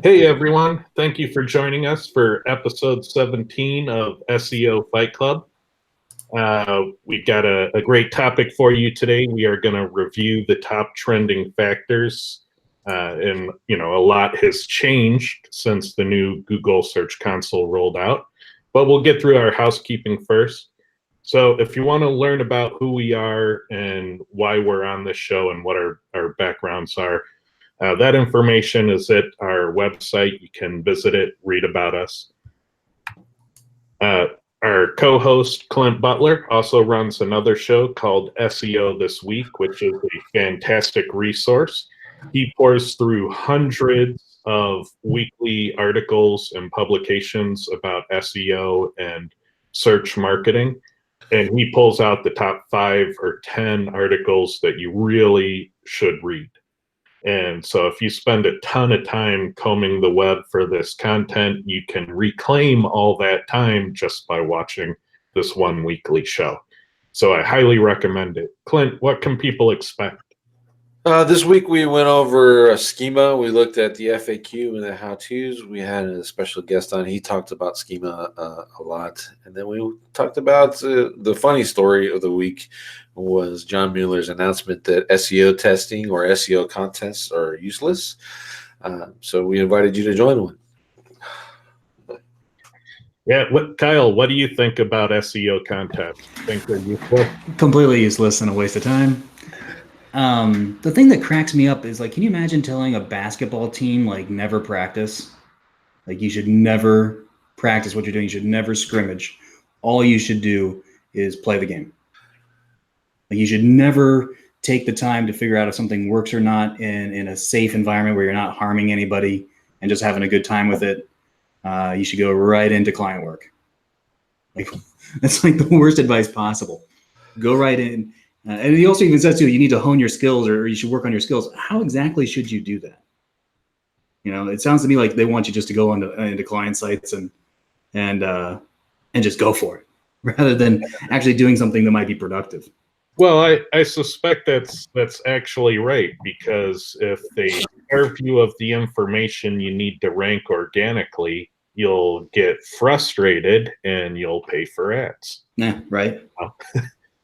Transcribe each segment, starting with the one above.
Hey everyone, thank you for joining us for episode 17 of SEO Fight Club. We've got a great topic for you today. We are going to review the top trending factors. And, a lot has changed since the new Google Search Console rolled out. But we'll get through our housekeeping first. So if you want to learn about who we are and why we're on this show and what our backgrounds are, that information is at our website. You can visit it, read about us. Our co-host, Clint Butler, also runs another show called SEO This Week, which is a fantastic resource. He pours through hundreds of weekly articles and publications about SEO and search marketing. And he pulls out the top 5 or 10 articles that you really should read. And so if you spend a ton of time combing the web for this content, you can reclaim all that time just by watching this one weekly show. So I highly recommend it. Clint, what can people expect? This week we went over a schema. We looked at the FAQ and the how-tos. We had a special guest on. He talked about schema a lot. And then we talked about the funny story of the week was John Mueller's announcement that SEO testing or SEO contests are useless. So we invited you to join one. Yeah, Kyle, what do you think about SEO contests? Think they're useless? Completely useless and a waste of time. The thing that cracks me up is, can you imagine telling a basketball team, never practice? You should never practice what you're doing. You should never scrimmage. All you should do is play the game. You should never take the time to figure out if something works or not in a safe environment where you're not harming anybody and just having a good time with it. You should go right into client work. That's the worst advice possible. Go right in. And he also even says too, you need to hone your skills, or you should work on your skills. How exactly should you do that? It sounds to me like they want you just to go into client sites and just go for it, rather than actually doing something that might be productive. Well, I suspect that's actually right, because if they starve you of the information you need to rank organically, you'll get frustrated and you'll pay for ads. Yeah, right.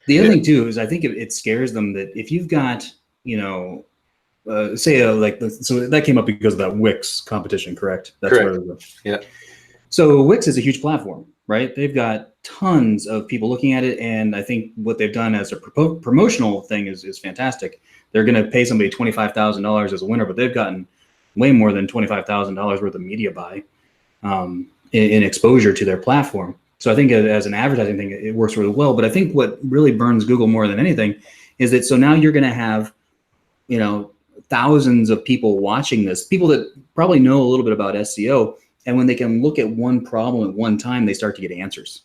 The other thing too is I think it scares them that if you've got, so that came up because of that Wix competition, correct? That's correct. Yeah. So Wix is a huge platform, right? They've got tons of people looking at it, and I think what they've done as a promotional thing is fantastic. They're going to pay somebody $25,000 as a winner, but they've gotten way more than $25,000 worth of media buy in exposure to their platform. So I think as an advertising thing, it works really well. But I think what really burns Google more than anything is that so now you're going to have, thousands of people watching this, people that probably know a little bit about SEO. And when they can look at one problem at one time, they start to get answers.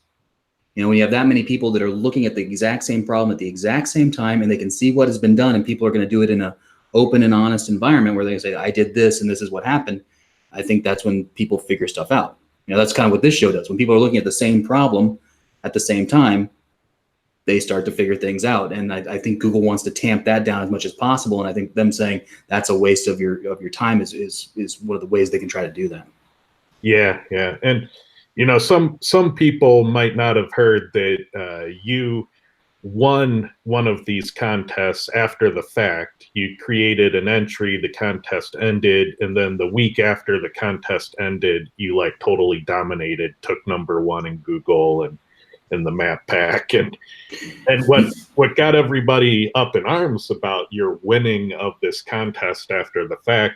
When you have that many people that are looking at the exact same problem at the exact same time, and they can see what has been done, and people are going to do it in an open and honest environment where they say, I did this and this is what happened. I think that's when people figure stuff out. That's kind of what this show does. When people are looking at the same problem at the same time, they start to figure things out. And I think Google wants to tamp that down as much as possible. And I think them saying that's a waste of your time is one of the ways they can try to do that. Yeah. And, some people might not have heard that you won one of these contests after the fact. You created an entry, the contest ended, and then the week after the contest ended, you totally dominated, took #1 in Google and in the map pack. And what got everybody up in arms about your winning of this contest after the fact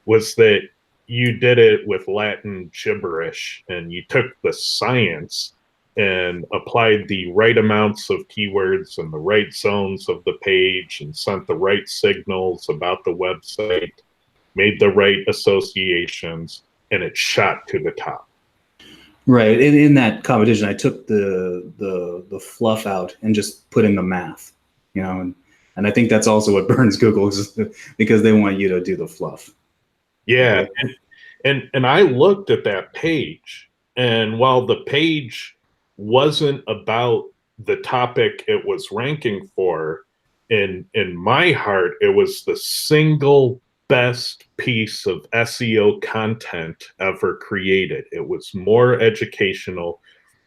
was that you did it with Latin gibberish, and you took the science and applied the right amounts of keywords in the right zones of the page and sent the right signals about the website, made the right associations, and it shot to the top. Right. In that competition, I took the fluff out and just put in the math, and I think that's also what burns Google, is because they want you to do the fluff. Yeah. And I looked at that page, and while the page wasn't about the topic it was ranking for, in my heart, it was the single best piece of SEO content ever created. It was more educational.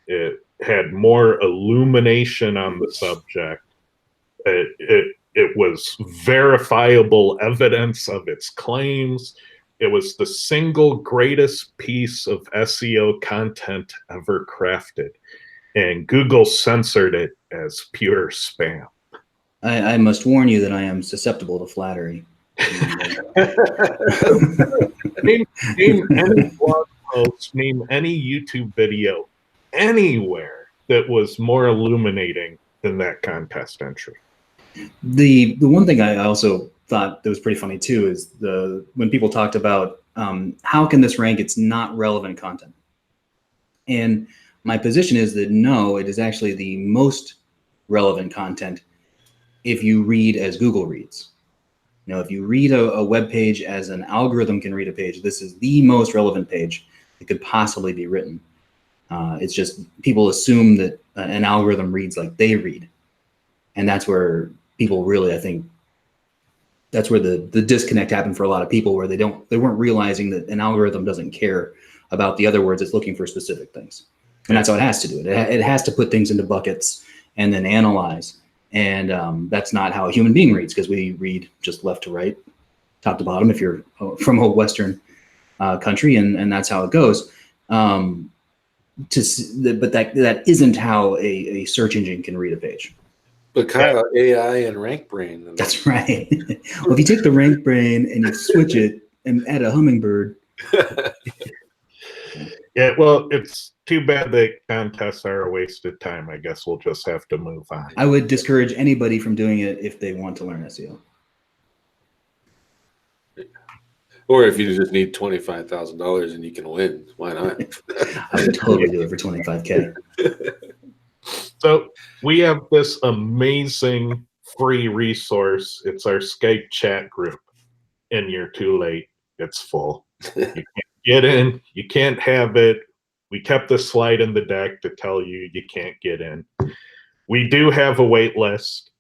It had more illumination on the subject. It was verifiable evidence of its claims. It was the single greatest piece of SEO content ever crafted. And Google censored it as pure spam. I must warn you that I am susceptible to flattery. name any blog post, name any YouTube video anywhere that was more illuminating than that contest entry. The one thing I also thought that was pretty funny too is when people talked about how can this rank, it's not relevant content. And my position is that no, it is actually the most relevant content if you read as Google reads. You know, if you read a web page as an algorithm can read a page, this is the most relevant page that could possibly be written. It's just people assume that an algorithm reads like they read. And that's where people really, I think, that's where the disconnect happened for a lot of people, where they weren't realizing that an algorithm doesn't care about the other words. It's looking for specific things. And that's how it has to do it. It has to put things into buckets and then analyze. And that's not how a human being reads, because we read just left to right, top to bottom, if you're from a Western country, and that's how it goes. But that isn't how a search engine can read a page. But Kyle, AI and rank brain. That's right. Well, if you take the rank brain and you switch it and add a hummingbird. Yeah, well, it's too bad that contests are a waste of time. I guess we'll just have to move on. I would discourage anybody from doing it if they want to learn SEO. Or if you just need $25,000 and you can win, why not? I would totally do it for $25K. So we have this amazing free resource. It's our Skype chat group, and you're too late. It's full. You can't get in. You can't have it. We kept the slide in the deck to tell you you can't get in. We do have a wait list,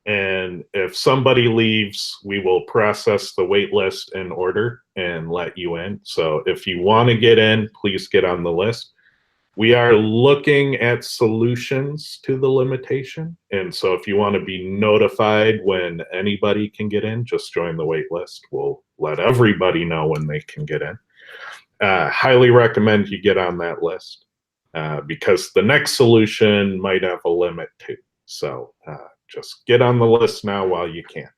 and if somebody leaves, we will process the wait list in order and let you in. So if you want to get in, please get on the list. We are looking at solutions to the limitation. And so if you want to be notified when anybody can get in, just join the wait list. We'll let everybody know when they can get in. Highly recommend you get on that list because the next solution might have a limit too. So just get on the list now while you can.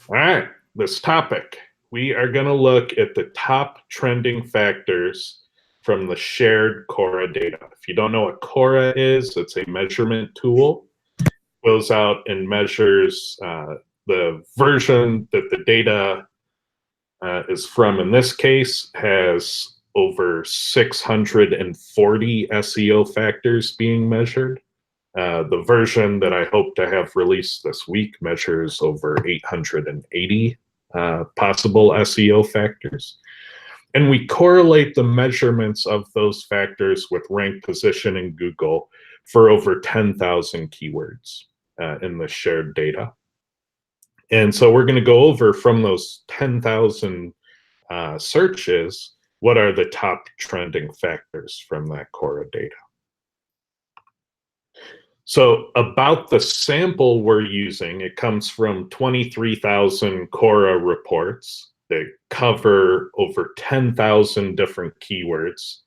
All right, this topic. We are going to look at the top trending factors from the shared Quora data. If you don't know what Quora is, it's a measurement tool. It goes out and measures the version that the data is from. In this case, has over 640 SEO factors being measured. The version that I hope to have released this week measures over 880 possible SEO factors. And we correlate the measurements of those factors with rank position in Google for over 10,000 keywords in the shared data. And so we're going to go over from those 10,000 searches, what are the top trending factors from that Quora data. So about the sample we're using, it comes from 23,000 Quora reports that cover over 10,000 different keywords.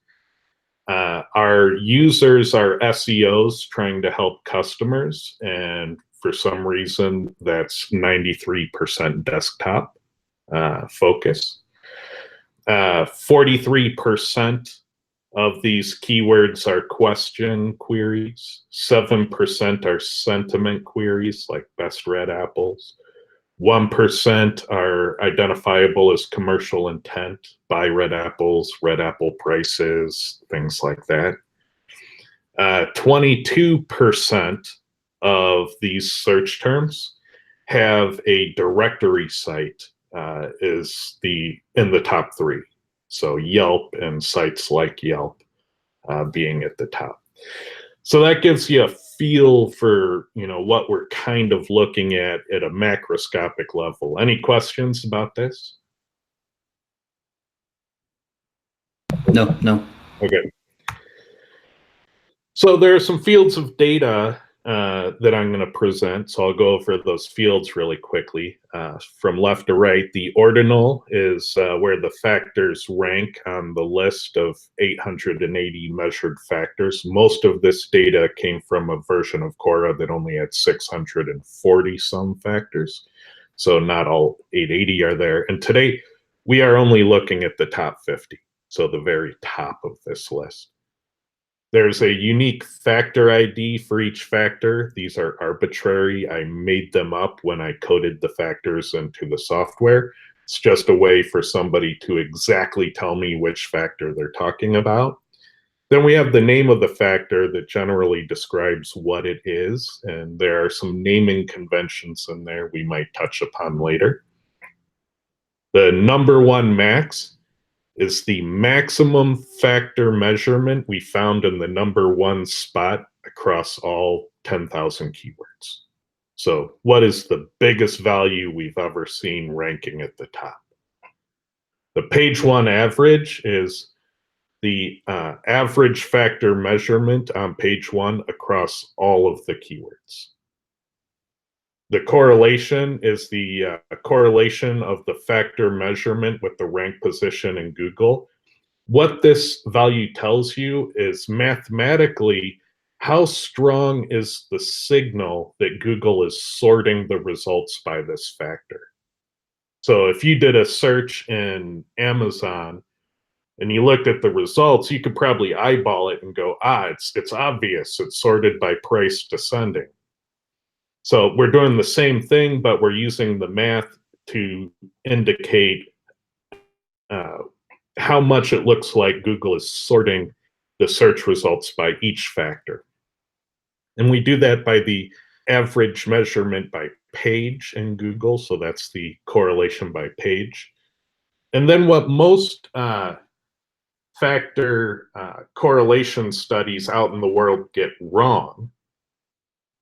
Our users are SEOs trying to help customers, and for some reason, that's 93% desktop focus. 43% of these keywords are question queries. 7% are sentiment queries, like best red apples. 1% are identifiable as commercial intent, buy red apples, red apple prices, things like that. 22% of these search terms have a directory site is in the top 3. So Yelp and sites like Yelp being at the top. So that gives you a feel for, what we're kind of looking at a macroscopic level. Any questions about this? No. Okay. So there are some fields of data that I'm going to present. So I'll go over those fields really quickly. From left to right, the ordinal is where the factors rank on the list of 880 measured factors. Most of this data came from a version of Quora that only had 640 some factors. So not all 880 are there. And today we are only looking at the top 50. So the very top of this list. There's a unique factor ID for each factor. These are arbitrary. I made them up when I coded the factors into the software. It's just a way for somebody to exactly tell me which factor they're talking about. Then we have the name of the factor that generally describes what it is, and there are some naming conventions in there we might touch upon later. The number one max is the maximum factor measurement we found in the number one spot across all 10,000 keywords. So what is the biggest value we've ever seen ranking at the top? The page one average is the average factor measurement on page one across all of the keywords. The correlation is the correlation of the factor measurement with the rank position in Google. What this value tells you is mathematically how strong is the signal that Google is sorting the results by this factor. So if you did a search in Amazon and you looked at the results, you could probably eyeball it and go, it's obvious, it's sorted by price descending. So we're doing the same thing, but we're using the math to indicate how much it looks like Google is sorting the search results by each factor. And we do that by the average measurement by page in Google. So that's the correlation by page. And then what most factor correlation studies out in the world get wrong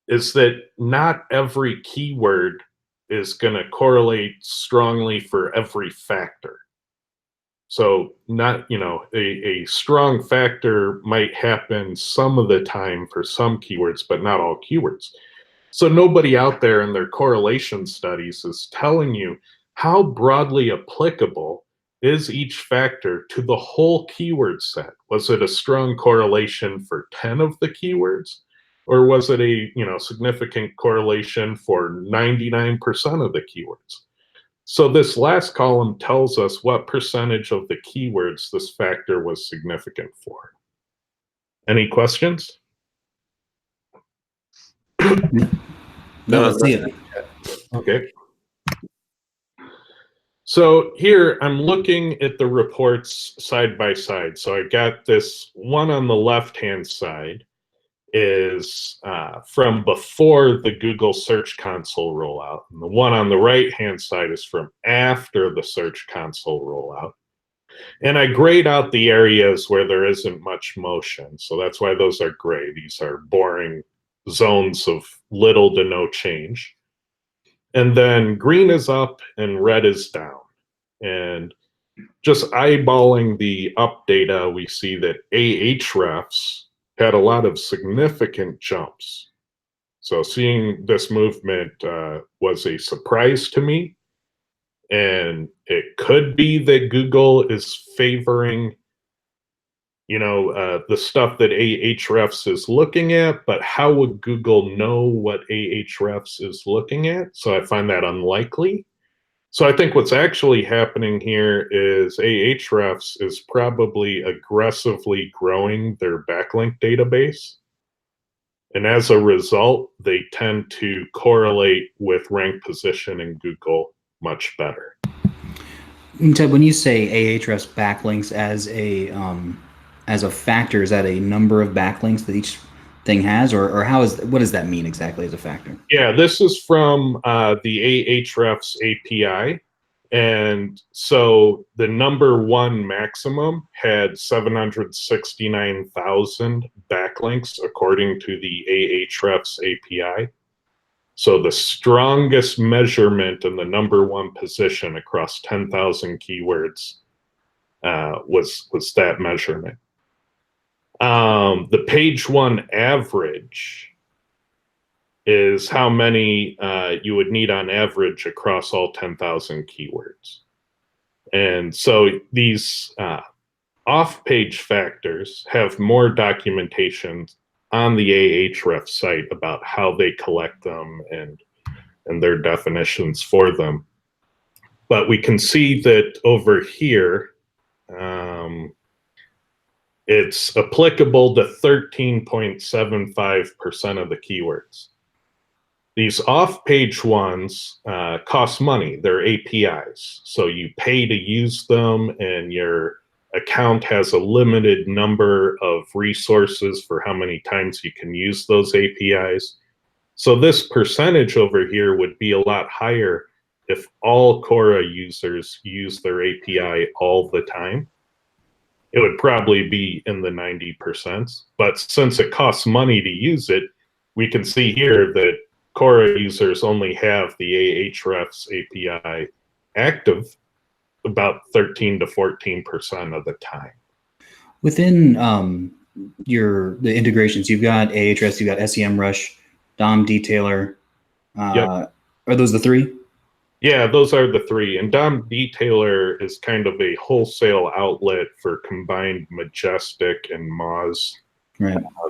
is that not every keyword is going to correlate strongly for every factor. So not, a strong factor might happen some of the time for some keywords, but not all keywords. So nobody out there in their correlation studies is telling you how broadly applicable is each factor to the whole keyword set. Was it a strong correlation for 10 of the keywords? Or was it a significant correlation for 99% of the keywords? So this last column tells us what percentage of the keywords this factor was significant for. Any questions? No, let's see it. Okay. So here I'm looking at the reports side by side. So I got this one on the left-hand side is from before the Google Search Console rollout. And the one on the right-hand side is from after the Search Console rollout. And I grayed out the areas where there isn't much motion. So that's why those are gray. These are boring zones of little to no change. And then green is up and red is down. And just eyeballing the up data, we see that Ahrefs had a lot of significant jumps. So seeing this movement was a surprise to me. And it could be that Google is favoring, the stuff that Ahrefs is looking at, but how would Google know what Ahrefs is looking at? So I find that unlikely. So I think what's actually happening here is Ahrefs is probably aggressively growing their backlink database. And as a result, they tend to correlate with rank position in Google much better. Ted, when you say Ahrefs backlinks as a factor, is that a number of backlinks that each thing has, or what does that mean exactly as a factor? Yeah, this is from the Ahrefs API, And so the number one maximum had 769,000 backlinks according to the Ahrefs API. So the strongest measurement in the number one position across 10,000 keywords was that measurement. The page one average is how many you would need on average across all 10,000 keywords. And so these off-page factors have more documentation on the Ahrefs site about how they collect them and their definitions for them. But we can see that over here, it's applicable to 13.75% of the keywords. These off-page ones cost money. They're APIs. So you pay to use them, and your account has a limited number of resources for how many times you can use those APIs. So this percentage over here would be a lot higher if all Quora users use their API all the time. It would probably be in the 90%. But since it costs money to use it, we can see here that Quora users only have the Ahrefs API active about 13 to 14% of the time. Within the integrations, you've got Ahrefs, you've got SEMrush, DOM Detailer. Yep. Are those the three? Yeah, those are the three. And DOM Detailer is kind of a wholesale outlet for combined Majestic and Moz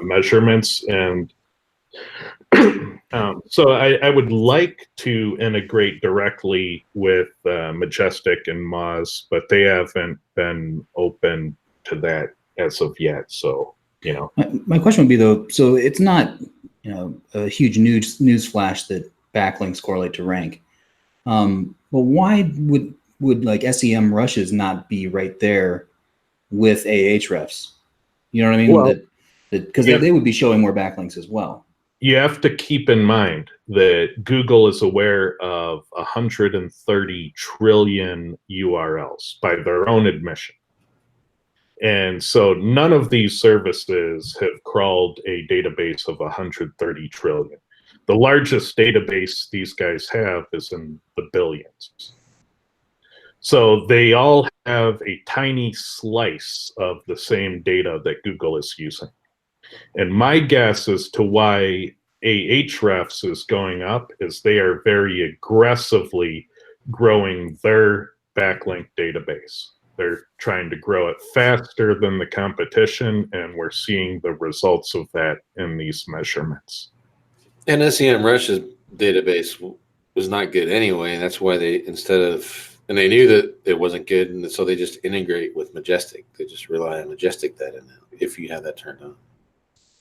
measurements. And so I would like to integrate directly with Majestic and Moz, but they haven't been open to that as of yet. So, My question would be, though, so it's not, a huge news flash that backlinks correlate to rank. But why would like SEM rushes not be right there with Ahrefs? You know what I mean? Well, because they would be showing more backlinks as well. You have to keep in mind that Google is aware of 130 trillion URLs by their own admission. And so none of these services have crawled a database of 130 trillion. The largest database these guys have is in the billions. So they all have a tiny slice of the same data that Google is using. And my guess as to why Ahrefs is going up is they are very aggressively growing their backlink database. They're trying to grow it faster than the competition, and we're seeing the results of that in these measurements. And SEMrush's database was not good anyway, and that's why they, and they knew that it wasn't good, and so they just integrate with Majestic. They just rely on Majestic data now, if you have that turned on.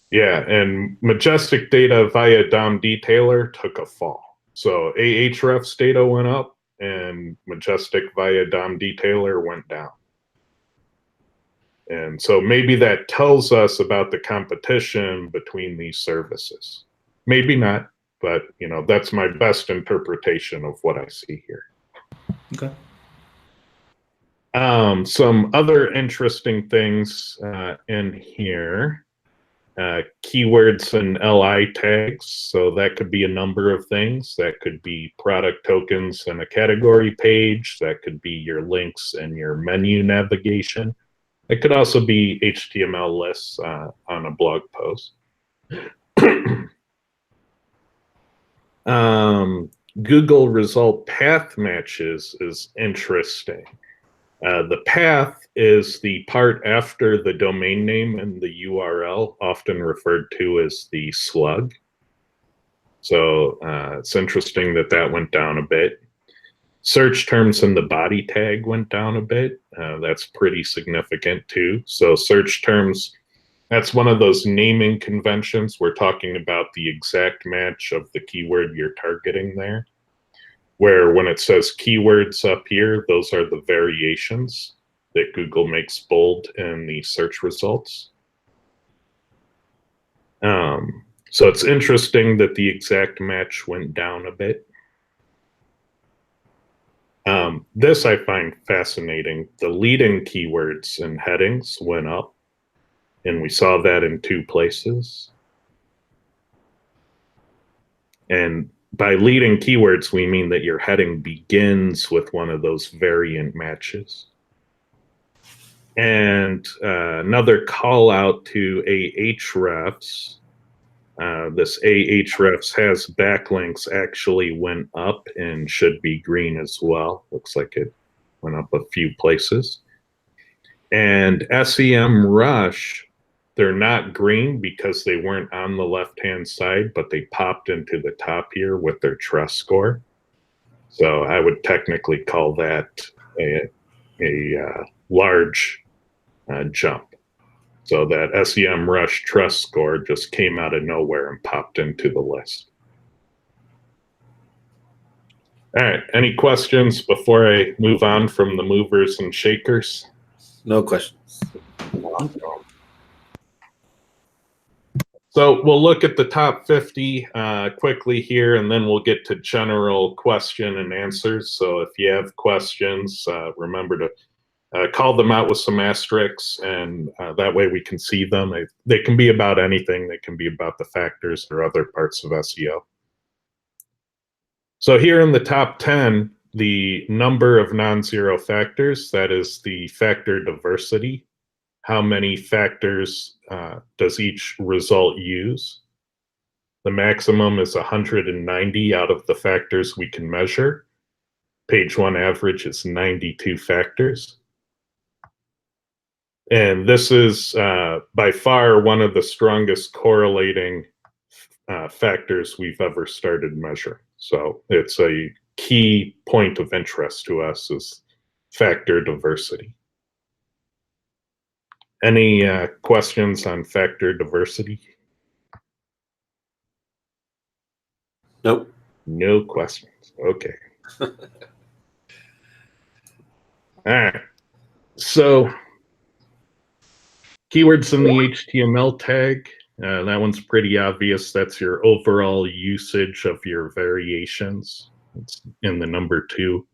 Yeah, and Majestic data via DOM Detailer took a fall. So Ahrefs data went up, and Majestic via DOM Detailer went down. And so maybe that tells us about the competition between these services. Maybe not, but that's my best interpretation of what I see here. Okay. Some other interesting things in here. Keywords and LI tags. So that could be a number of things. That could be product tokens and a category page. That could be your links and your menu navigation. It could also be HTML lists on a blog post. Google result path matches is interesting. The path is the part after the domain name and the URL, often referred to as the slug. So it's interesting that that went down a bit. Search terms in the body tag went down a bit. That's pretty significant too. So search terms, that's one of those naming conventions. We're talking about the exact match of the keyword you're targeting there. Where when it says keywords up here, those are the variations that Google makes bold in the search results. So it's interesting that the exact match went down a bit. This I find fascinating. The leading keywords and headings went up, and we saw that in 2 places. And by leading keywords, we mean that your heading begins with one of those variant matches. And another call out to Ahrefs. This Ahrefs has backlinks actually went up and should be green as well. Looks like it went up a few places. And SEM Rush, they're not green because they weren't on the left-hand side, but they popped into the top here with their trust score. So I would technically call that a large jump. So that SEM Rush trust score just came out of nowhere and popped into the list. All right, any questions before I move on from the movers and shakers? No questions. So we'll look at the top 50 quickly here, and then we'll get to general question and answers. So if you have questions, remember to call them out with some asterisks, and that way we can see them. They can be about anything. They can be about the factors or other parts of SEO. So here in the top 10, the number of non-zero factors, that is the factor diversity. How many factors does each result use? The maximum is 190 out of the factors we can measure. Page 1 average is 92 factors. And this is by far one of the strongest correlating factors we've ever started measuring. So it's a key point of interest to us is factor diversity. Any questions on factor diversity? Nope. No questions. Okay. All right. So keywords in the HTML tag, that one's pretty obvious. That's your overall usage of your variations. It's in the number 2.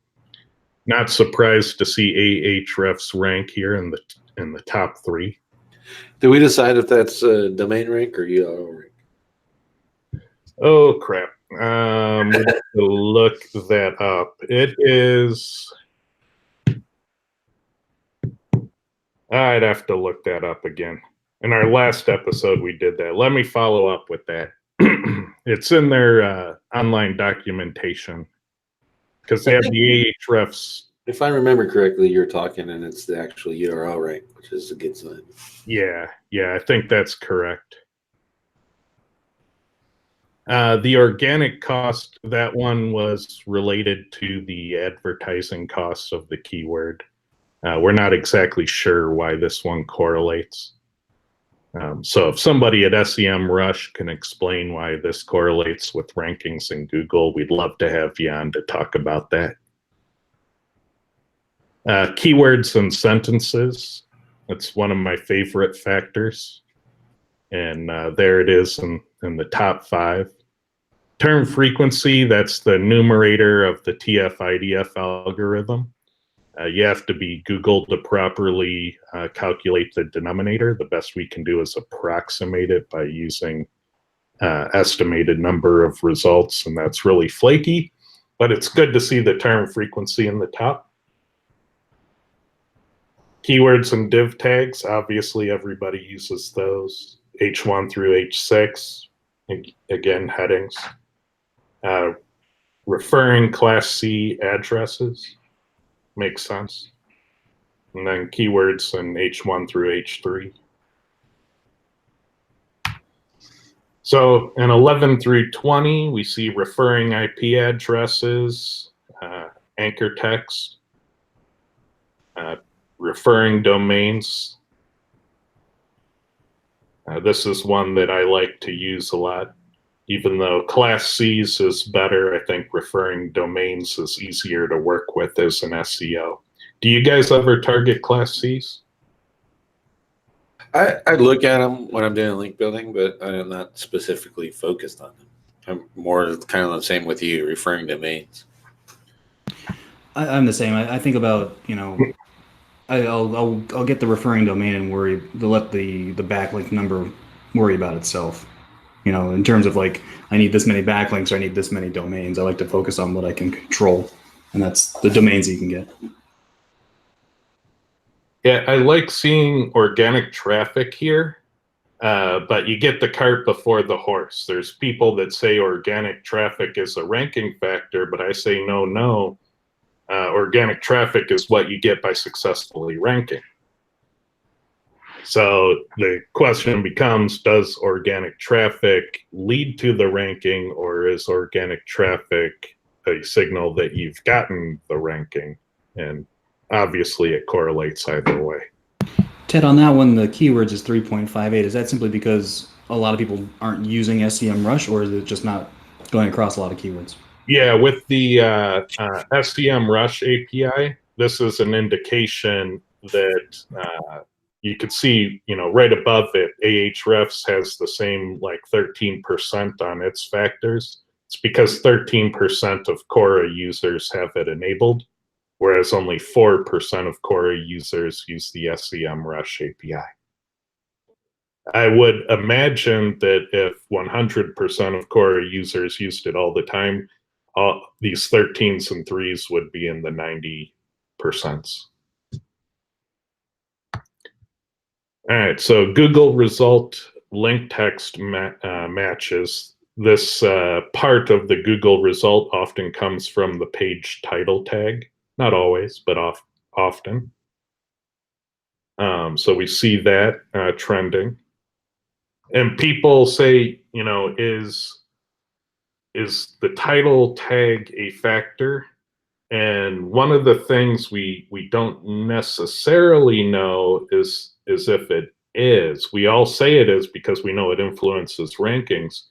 Not surprised to see Ahrefs rank here in the top 3. Did we decide if that's a domain rank or URL rank? Oh crap! We have to look that up. It is. I'd have to look that up again. In our last episode, we did that. Let me follow up with that. It's in their online documentation because they have the Ahrefs. If I remember correctly, you're talking, and it's the actual URL rank, which is a good sign. Yeah, I think that's correct. The organic cost, that one was related to the advertising costs of the keyword. We're not exactly sure why this one correlates. So if somebody at SEM Rush can explain why this correlates with rankings in Google, we'd love to have you on to talk about that. Keywords and sentences, that's one of my favorite factors. And there it is in the top 5. Term frequency, that's the numerator of the TF-IDF algorithm. You have to be Googled to properly calculate the denominator. The best we can do is approximate it by using estimated number of results, and that's really flaky, but it's good to see the term frequency in the top. Keywords and div tags, obviously everybody uses those. H1 through H6, again, headings. Referring Class C addresses, makes sense. And then keywords in H1 through H3. So in 11 through 20, we see referring IP addresses, anchor text, referring domains. This is one that I like to use a lot. Even though Class C's is better, I think referring domains is easier to work with as an SEO. Do you guys ever target Class C's? I look at them when I'm doing link building, but I'm not specifically focused on them. I'm more kind of the same with you, referring domains. I'm the same. I think about, I'll get the referring domain and worry to let the backlink number worry about itself. In terms of like, I need this many backlinks or I need this many domains. I like to focus on what I can control, and that's the domains you can get. Yeah, I like seeing organic traffic here, but you get the cart before the horse. There's people that say organic traffic is a ranking factor, but I say no. Organic traffic is what you get by successfully ranking. So the question becomes, does organic traffic lead to the ranking, or is organic traffic a signal that you've gotten the ranking? And obviously it correlates either way. Ted, on that one, the keywords is 3.58. Is that simply because a lot of people aren't using SEMrush, or is it just not going across a lot of keywords? Yeah, with the SEMrush API, this is an indication that you could see, right above it, Ahrefs has the same like 13% on its factors. It's because 13% of Quora users have it enabled, whereas only 4% of Quora users use the SEMrush API. I would imagine that if 100% of Quora users used it all the time, these 13s and 3s would be in the 90%. All right, so Google result link text matches. This part of the Google result often comes from the page title tag. Not always, but often. So we see that trending. And people say, is the title tag a factor? And one of the things we don't necessarily know is if it is. We all say it is because we know it influences rankings,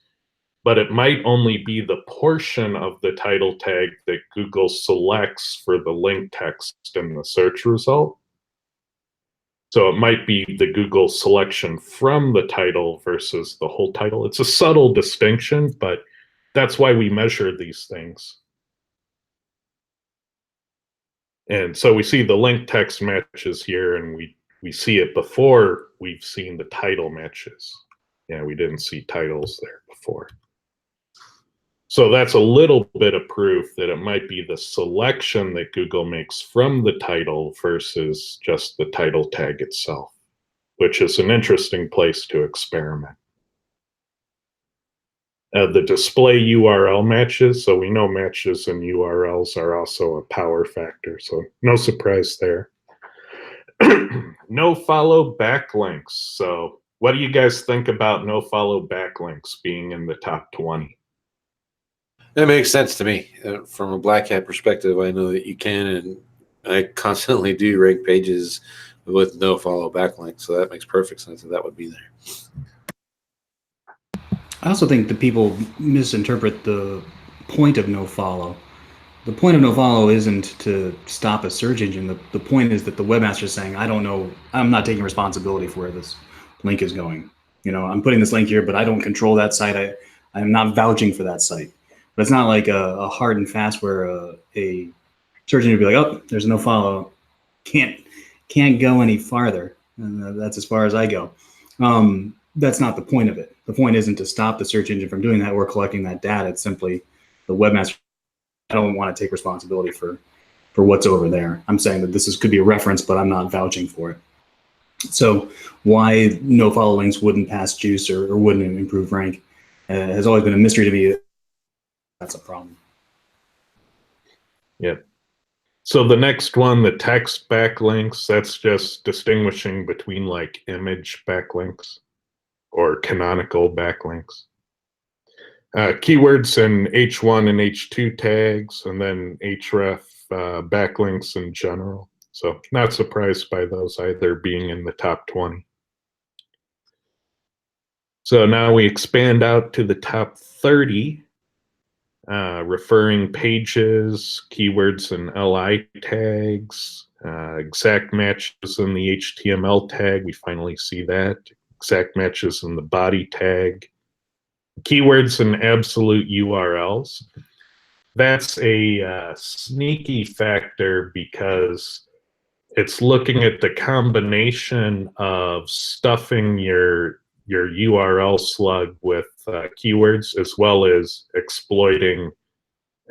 but it might only be the portion of the title tag that Google selects for the link text in the search result. So it might be the Google selection from the title versus the whole title. It's a subtle distinction, but that's why we measure these things. And so we see the link text matches here, and we see it before we've seen the title matches. Yeah, we didn't see titles there before. So that's a little bit of proof that it might be the selection that Google makes from the title versus just the title tag itself, which is an interesting place to experiment. The display URL matches, so we know matches and URLs are also a power factor, so no surprise there. No follow backlinks. So what do you guys think about no follow backlinks being in the top 20? That makes sense to me. From a Black Hat perspective, I know that you can, and I constantly do rank pages with no follow backlink, so that makes perfect sense that would be there. I also think that people misinterpret the point of no follow. The point of no follow isn't to stop a search engine. The point is that the webmaster is saying, I don't know, I'm not taking responsibility for where this link is going. I'm putting this link here, but I don't control that site. I'm not vouching for that site. But it's not like a hard and fast where a search engine would be like, oh, there's no follow. Can't go any farther. And that's as far as I go. That's not the point of it. The point isn't to stop the search engine from doing that. We're collecting that data. It's simply the webmaster. I don't want to take responsibility for what's over there. I'm saying that could be a reference, but I'm not vouching for it. So why no follow links wouldn't pass juice or wouldn't improve rank has always been a mystery to me. That's a problem. Yep. So the next one, the text backlinks, that's just distinguishing between like image backlinks or canonical backlinks. Keywords in H1 and H2 tags, and then href backlinks in general. So not surprised by those either being in the top 20. So now we expand out to the top 30. Referring pages, keywords and LI tags, exact matches in the HTML tag. We finally see that. Exact matches in the body tag. Keywords and absolute URLs. that's a sneaky factor because it's looking at the combination of stuffing your URL slug with keywords, as well as exploiting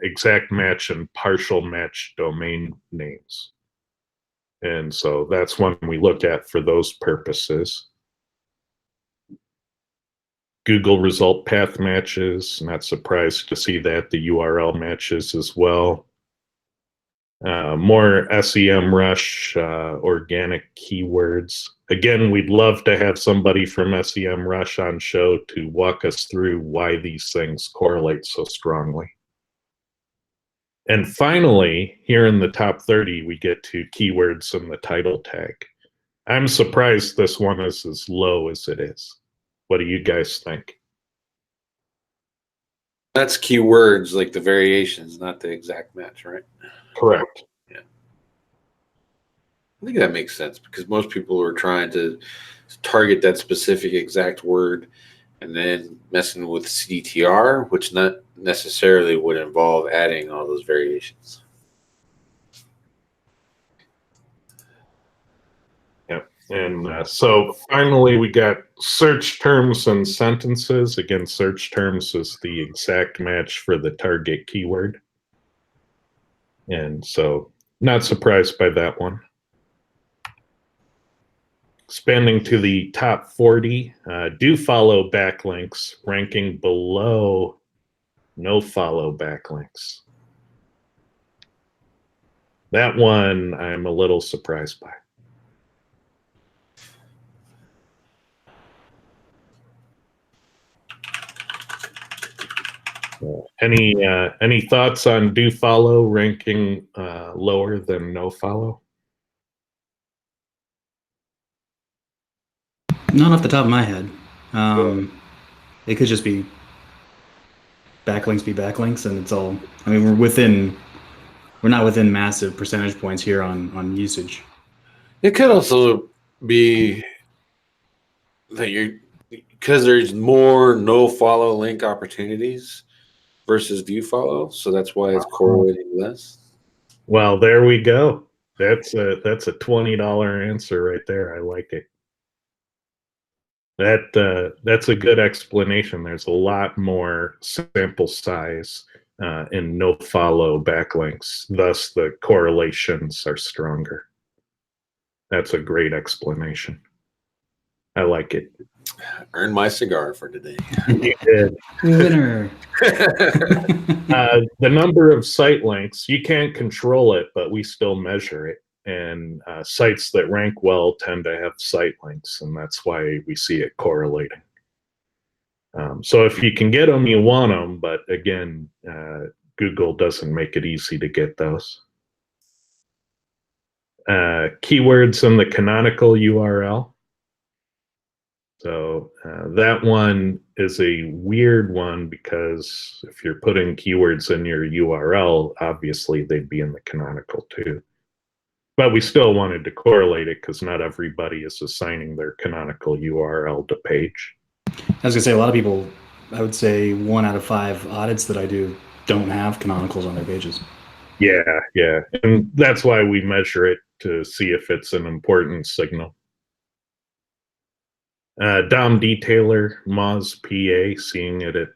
exact match and partial match domain names. And so that's one we look at for those purposes. Google result path matches, not surprised to see that. The URL matches as well. More SEMrush, organic keywords. Again, we'd love to have somebody from SEMrush on show to walk us through why these things correlate so strongly. And finally, here in the top 30, we get to keywords in the title tag. I'm surprised this one is as low as it is. What do you guys think? That's keywords, like the variations, not the exact match, right? Correct. Yeah. I think that makes sense because most people are trying to target that specific exact word and then messing with CTR, which not necessarily would involve adding all those variations. Yep. And so finally, we got search terms and sentences. Again, search terms is the exact match for the target keyword. And so not surprised by that one. Expanding to the top 40, do follow backlinks, ranking below no follow backlinks. That one I'm a little surprised by. Any thoughts on do follow ranking lower than no follow? Not off the top of my head. It could just be backlinks, and it's all. I mean, we're not within massive percentage points here on usage. It could also be that because there's more no follow link opportunities versus do follow, so that's why it's correlating less. Well, there we go. That's a $20 answer right there. I like it. That's a good explanation. There's a lot more sample size in no follow backlinks, thus the correlations are stronger. That's a great explanation. I like it. Earned my cigar for today. You did. Winner. The number of site links, you can't control it, but we still measure it. And sites that rank well tend to have site links, and that's why we see it correlating. So if you can get them, you want them, but again, Google doesn't make it easy to get those. Keywords in the canonical URL. So that one is a weird one because if you're putting keywords in your URL, obviously they'd be in the canonical too. But we still wanted to correlate it because not everybody is assigning their canonical URL to page. I was gonna say, a lot of people, I would say 1 out of 5 audits that I do don't have canonicals on their pages. Yeah, yeah. And that's why we measure it to see if it's an important signal. DOM detailer, Moz PA, seeing it at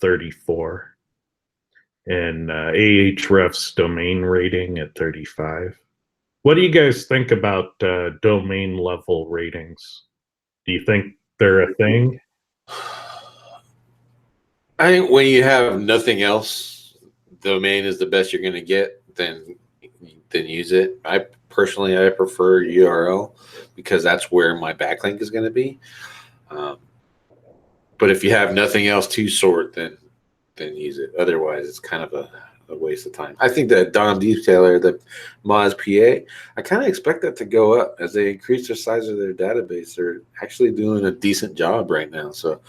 34. And Ahrefs domain rating at 35. What do you guys think about domain level ratings? Do you think they're a thing? I think when you have nothing else, domain is the best you're going to get, then use it. I prefer URL because that's where my backlink is going to be. But if you have nothing else to sort, then use it. Otherwise, it's kind of a waste of time. I think that DOM detailer, the Moz PA, I kind of expect that to go up as they increase the size of their database. They're actually doing a decent job right now. So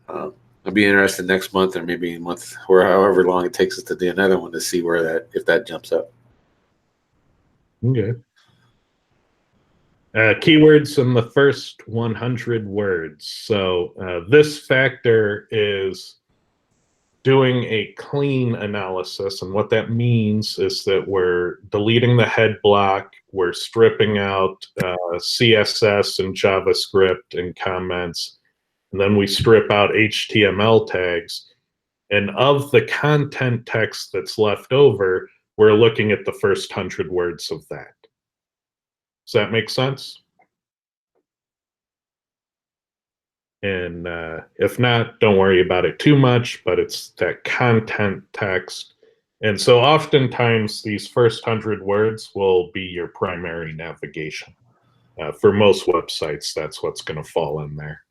I'll be interested next month or maybe a month or however long it takes us to do another one to see if that jumps up. Okay. Keywords in the first 100 words. So this factor is doing a clean analysis. And what that means is that we're deleting the head block, we're stripping out CSS and JavaScript and comments, and then we strip out HTML tags. And of the content text that's left over, we're looking at the first 100 words of that. Does that make sense? And if not, don't worry about it too much, but it's that content text. And so oftentimes these first 100 words will be your primary navigation. For most websites, that's what's going to fall in there.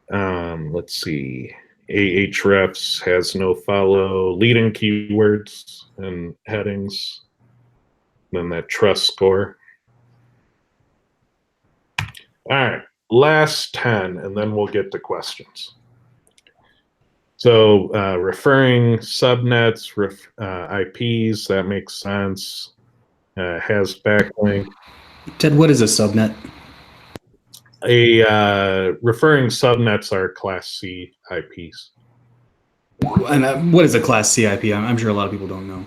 Let's see. Ahrefs has no follow, leading keywords and headings. Then that trust score. All right, last 10, and then we'll get to questions. So referring subnets, IPs, that makes sense. Has backlink. Ted, what is a subnet? Referring subnets are Class C IPs. And what is a Class C IP? I'm sure a lot of people don't know.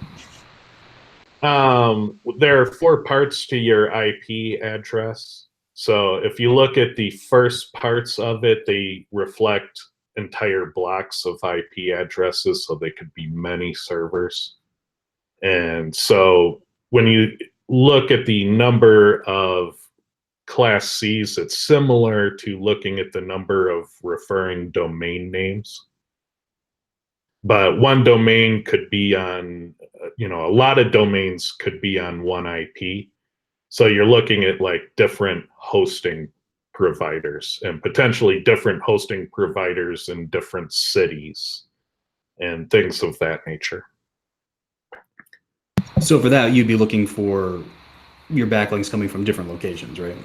There are 4 parts to your IP address. So if you look at the first parts of it, they reflect entire blocks of IP addresses, so they could be many servers. And so when you look at the number of Class Cs, it's similar to looking at the number of referring domain names. But one domain could be on, a lot of domains could be on one IP. So you're looking at like different hosting providers and potentially different hosting providers in different cities and things of that nature. So for that, you'd be looking for your backlinks coming from different locations, right?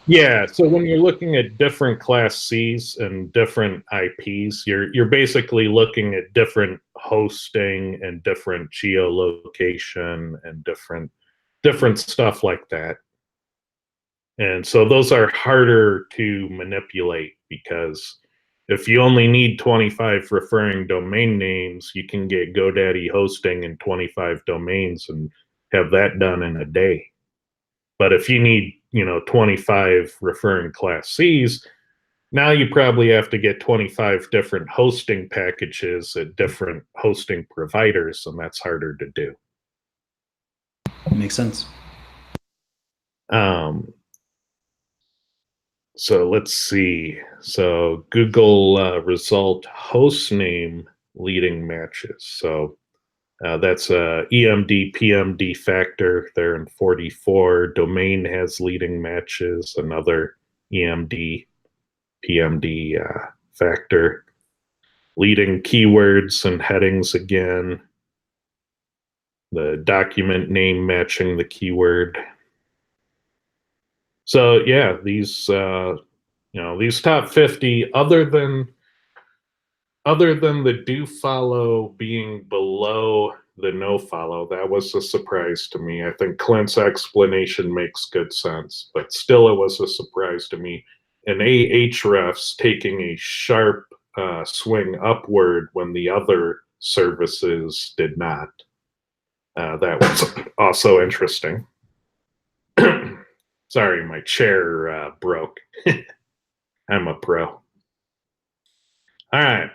Yeah, so when you're looking at different Class Cs and different IPs, you're basically looking at different hosting and different geolocation and different stuff like that. And so those are harder to manipulate, because if you only need 25 referring domain names, you can get GoDaddy hosting in 25 domains and have that done in a day. But if you need, 25 referring Class Cs, now you probably have to get 25 different hosting packages at different hosting providers, and that's harder to do. Makes sense. So let's see. So Google result host name leading matches. So that's EMD, PMD factor. They're in 44. Domain has leading matches. Another EMD, PMD factor. Leading keywords and headings again. The document name matching the keyword. So yeah, these these top 50, other than the do follow being below the no follow, that was a surprise to me. I think Clint's explanation makes good sense, but still it was a surprise to me. And Ahrefs taking a sharp swing upward when the other services did not. That was also interesting. Sorry, my chair broke. I'm a pro. All right.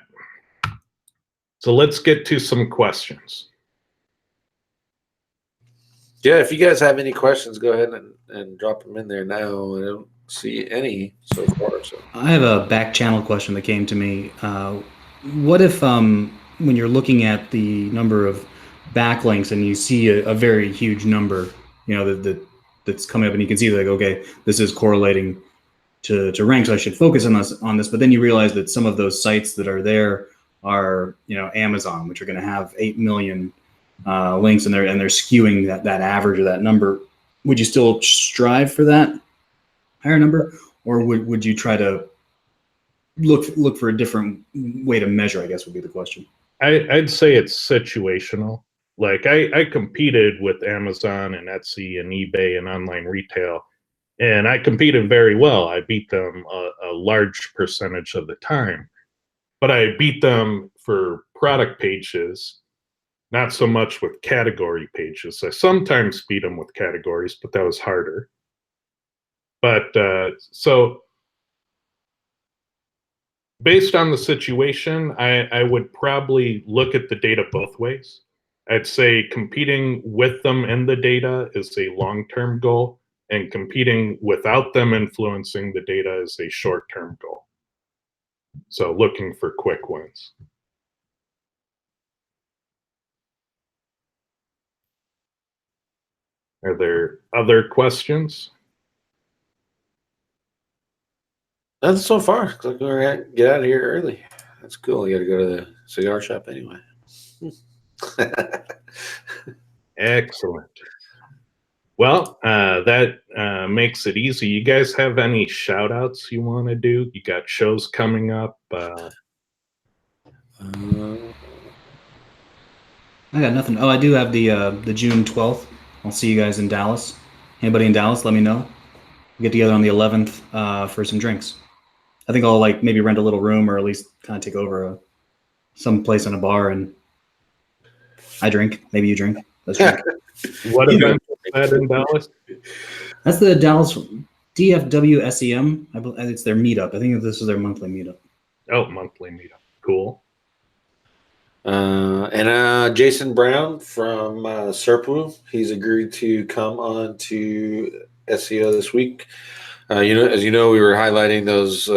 So let's get to some questions. Yeah, if you guys have any questions, go ahead and drop them in there now. I don't see any so far. So I have a back channel question that came to me. What if when you're looking at the number of backlinks and you see a very huge number, that's coming up, and you can see like, okay, this is correlating to rank, so I should focus on this. But then you realize that some of those sites that are there are, Amazon, which are going to have 8 million links, and they're skewing that average of that number. Would you still strive for that higher number, or would you try to look for a different way to measure, I guess would be the question? I'd say it's situational. Like I competed with Amazon and Etsy and eBay and online retail, And I competed very well. I beat them a large percentage of the time. But I beat them for product pages, not so much with category pages. I sometimes beat them with categories, but that was harder. But so based on the situation, I would probably look at the data both ways. I'd say competing with them in the data is a long-term goal, and competing without them influencing the data is a short-term goal. So looking for quick wins. Are there other questions? Nothing so far. Looks like we're gonna get out of here early. That's cool. You got to go to the cigar shop anyway. Excellent. Well, that makes it easy. You guys have any shout outs you want to do? You got shows coming up? I got nothing. Oh, I do have the June 12th. I'll see you guys in Dallas. Anybody in Dallas, let me know. We'll get together on the 11th for some drinks. I think I'll like maybe rent a little room or at least kind of take over some place in a bar and I drink. Maybe you drink. Let's drink. What event is that in Dallas? That's the Dallas DFW SEM. It's their meetup. I think this is their monthly meetup. Oh, monthly meetup. Cool. And Jason Brown from Serpu, he's agreed to come on to SEO this week. As you know, we were highlighting those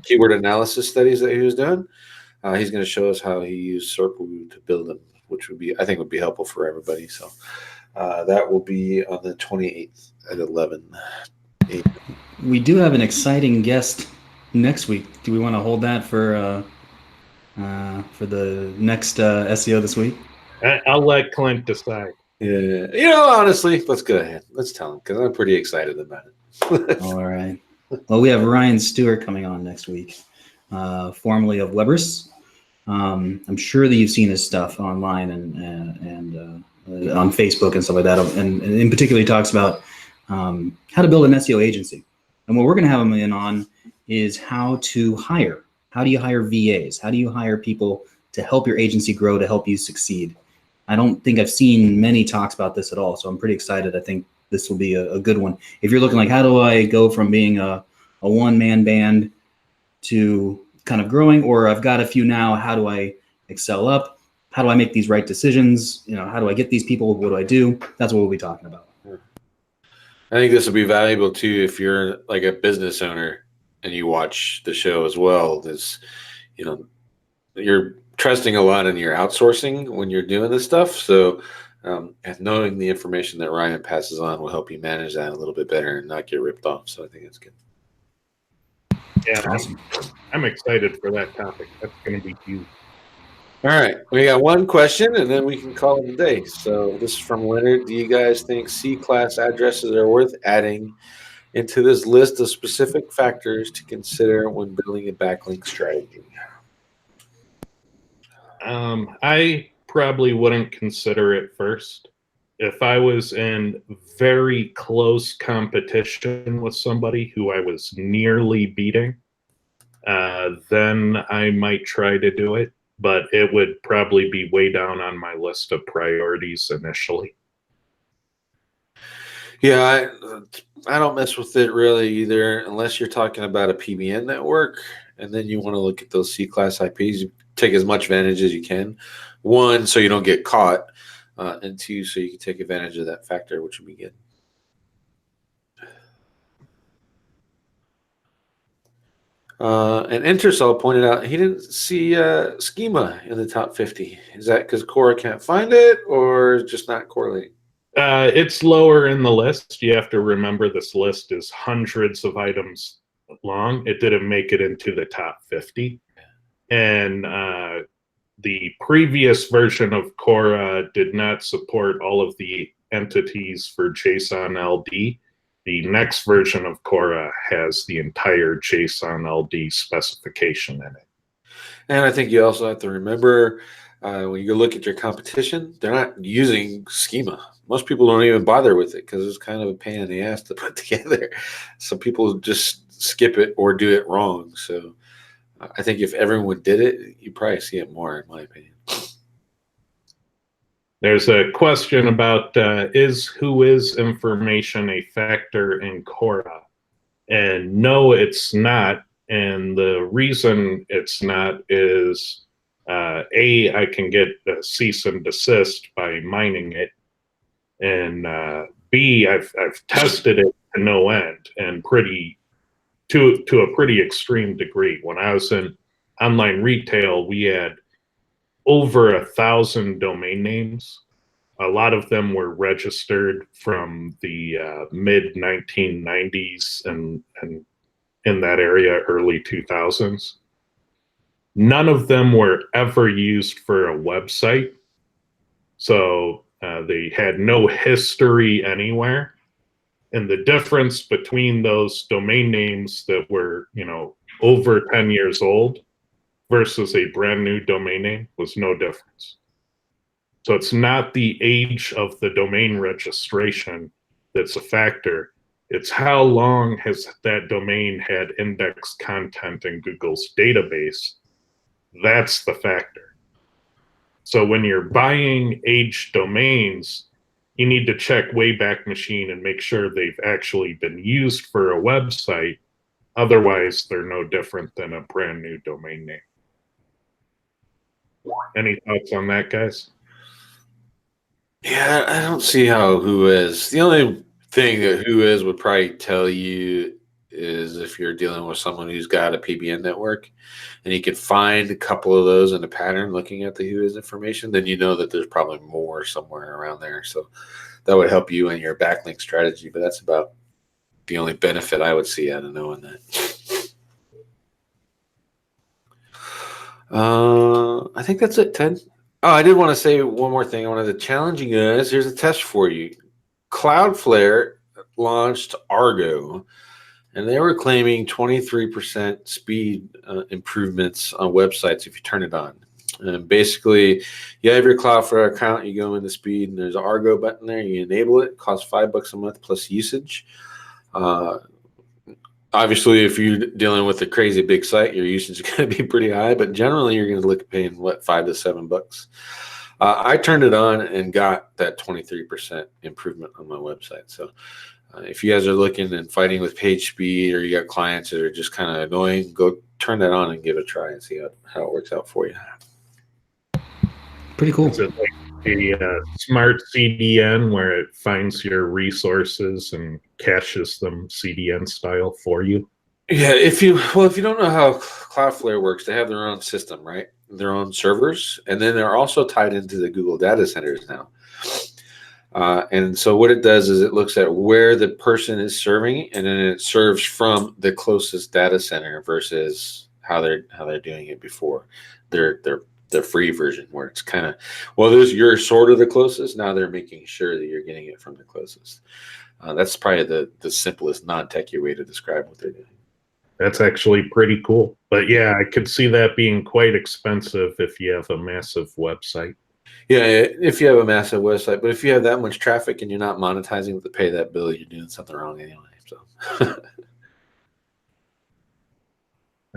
keyword analysis studies that he was doing. He's going to show us how he used Serpu to build them, which I think would be helpful for everybody. So that will be on the 28th at 11. We do have an exciting guest next week. Do we want to hold that for the next SEO this week? I'll let Clint decide. Yeah, honestly, let's go ahead. Let's tell him because I'm pretty excited about it. All right. Well, we have Ryan Stewart coming on next week, formerly of Weber's. I'm sure that you've seen his stuff online and on Facebook and stuff like that. And in particular, he talks about how to build an SEO agency. And what we're going to have him in on is how to hire. How do you hire VAs? How do you hire people to help your agency grow, to help you succeed? I don't think I've seen many talks about this at all, so I'm pretty excited. I think this will be a good one. If you're looking like, how do I go from being a one-man band to kind of growing, or I've got a few now, how do I excel up? How do I make these right decisions? How do I get these people? What do I do? That's what we'll be talking about. I think this will be valuable too if you're like a business owner and you watch the show as well. This, you're trusting a lot in your outsourcing when you're doing this stuff. So and knowing the information that Ryan passes on will help you manage that a little bit better and not get ripped off. So I think it's good. Yeah, Awesome. I'm excited for that topic. That's going to be huge. All right, we got one question, and then we can call it a day. So this is from Leonard. Do you guys think C-class addresses are worth adding into this list of specific factors to consider when building a backlink strategy? I probably wouldn't consider it first. If I was in very close competition with somebody who I was nearly beating, then I might try to do it. But it would probably be way down on my list of priorities initially. Yeah, I don't mess with it really either, unless you're talking about a PBN network, and then you want to look at those C-class IPs. You take as much advantage as you can. One, so you don't get caught, and two, so you can take advantage of that factor, which would be good. And Intersol pointed out he didn't see schema in the top 50. Is that because Quora can't find it, or just not correlating? It's lower in the list. You have to remember this list is hundreds of items long. It didn't make it into the top 50. And the previous version of Quora did not support all of the entities for JSON LD. The next version of Quora has the entire JSON LD specification in it. And I think you also have to remember when you go look at your competition, they're not using schema. Most people don't even bother with it because it's kind of a pain in the ass to put together. So people just skip it or do it wrong. So I think if everyone did it, you'd probably see it more, in my opinion. There's a question about is whois information a factor in Quora? And no, it's not. And the reason it's not is I can get a cease and desist by mining it, and B, I've tested it to no end and to a pretty extreme degree. When I was in online retail, we had over 1,000 domain names. A lot of them were registered from the mid 1990s and in that area, early 2000s. None of them were ever used for a website. So they had no history anywhere. And the difference between those domain names that were, over 10 years old versus a brand new domain name was no difference. So it's not the age of the domain registration that's a factor. It's how long has that domain had indexed content in Google's database. That's the factor. So when you're buying aged domains, you need to check Wayback Machine and make sure they've actually been used for a website. Otherwise, they're no different than a brand new domain name. Any thoughts on that, guys? Yeah, I don't see how whois. The only thing that whois would probably tell you is if you're dealing with someone who's got a PBN network and you can find a couple of those in a pattern looking at the whois information, then you know that there's probably more somewhere around there. So that would help you in your backlink strategy, but that's about the only benefit I would see out of knowing that. I think that's it, Ted. Oh, I did want to say one more thing. I wanted to challenge you guys. Here's a test for you. Cloudflare launched Argo, and they were claiming 23% speed improvements on websites if you turn it on. And basically, you have your Cloudflare account, you go into speed, and there's an Argo button there. You enable it. It costs $5 a month plus usage. Obviously, if you're dealing with a crazy big site, your usage is going to be pretty high, but generally you're going to look at paying, $5 to $7. I turned it on and got that 23% improvement on my website. So if you guys are looking and fighting with page speed, or you got clients that are just kind of annoying, go turn that on and give it a try and see how it works out for you. Pretty cool. Is it like a smart CDN where it finds your resources and caches them CDN style for you? Yeah, if you don't know how Cloudflare works, they have their own system, right? Their own servers, and then they're also tied into the Google data centers now. And so what it does is it looks at where the person is serving, and then it serves from the closest data center versus how they're doing it before. Their free version, where it's kind of, you're sort of the closest. Now they're making sure that you're getting it from the closest. That's probably the simplest non-techie way to describe what they're doing. That's actually pretty cool. But yeah, I could see that being quite expensive if you have a massive website. Yeah, if you have a massive website, but if you have that much traffic and you're not monetizing to pay that bill, you're doing something wrong anyway. So.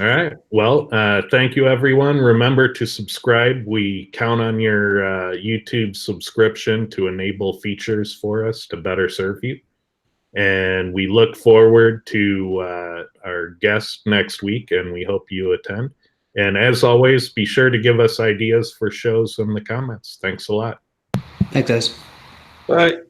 All right. Well, thank you, everyone. Remember to subscribe. We count on your YouTube subscription to enable features for us to better serve you. And we look forward to our guest next week, and we hope you attend. And as always, be sure to give us ideas for shows in the comments. Thanks a lot. Thanks, guys. Bye.